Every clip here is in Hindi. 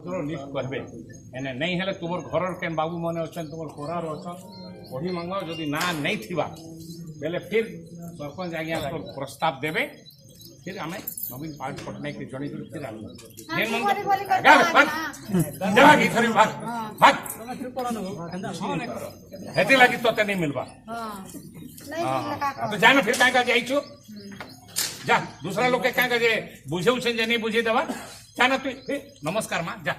ପତ୍ର ଲିଷ୍ଟ କରିବେ ଏନେ ନେଇ ହେଲେ ତୁମର ଘରର କେନ୍ ବାବୁ ମାନେ ଅଛନ୍ ତୁମର କୋରାର ଅଛନ୍ ପଢ଼ି ମାଙ୍ଗ ଯଦି ନା ନେଇ ଥିବା ବେଲେ ଫିର୍ ସରପଞ୍ଚ ଆଜ୍ଞା ପ୍ରସ୍ତାବ ଦେବେ फिर हमें नवीन पटनायक के जड़ी फिर हेती लगी तो नहीं मिलवा तो जाना फिर कहीं का जाइछु जा दूसरा लोग के कहीं का जे बुझे उसे जे नहीं बुझे देवा जाना तू नमस्कार माँ जा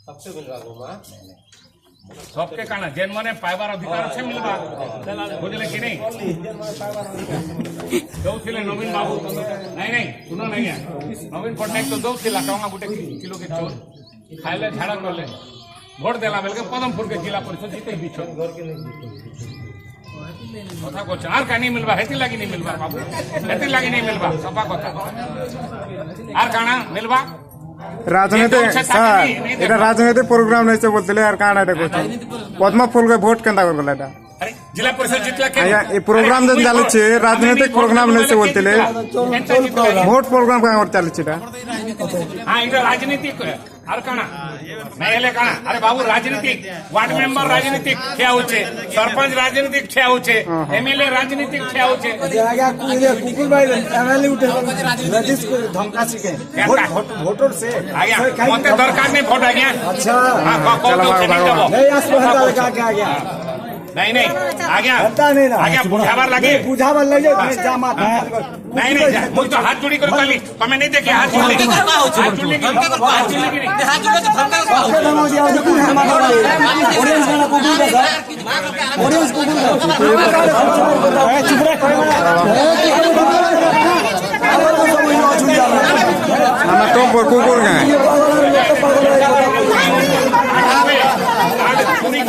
सबसे मिलवा गो माँ सबके काना जेन मने पाइबार अधिकार छे मिलबा बुझले कि नहीं दौथिले नवीन बाबू नहीं सुनो नहीं है नवीन पटनायक तो दौथिला टंगा गुटे किलो के चोर खाइले झाड़ा करले भोट देला बेल के पदमपुर के जिला परिषद जीते बिछो कथा को चार का नहीं मिलबा हेती लागी नहीं मिलबा बाबू हेती लागी नहीं मिलबा सफा कथा आर काना मिलबा राजनीति এটা রাজনৈতিক প্রোগ্রাম নাইছে বলতেলে আর কানা এটা কইছে পদ্মা ফুলকে ভোট কেনতা করলা এটা अरे जिला परिषद जितला के এই প্রোগ্রাম যে চালছে রাজনৈতিক প্রোগ্রাম নাইছে বলতেলে ভোট প্রোগ্রাম কাই और চালছে এটা हां এটা राजनीतिक আর কানা নাইলে কানা अरे बाबू राजनीतिक वार्ड मेंबर राजनीतिक ठिया होचे सरपंच राजनीतिक ठिया होचे एमएलए राजनीतिक ठिया होचे आगे कुकुल भाई एमएलए उठे राजेश को धमकासी के वोटर से आया मते दरकार नहीं वोट आज्ञा अच्छा हां को नहीं अस्पताल का के आ गया नहीं आज्ञा नहीं आज्ञा बुझावर लगे जामा नहीं मुझ तो हाथ जोड़ी कर काली तमे नहीं देखे हाथ जोड़ी हाथ जोड़ी की हाथ जोड़े तो धमका ऑडियंस को আমরা তো কুকুর গায় पूरी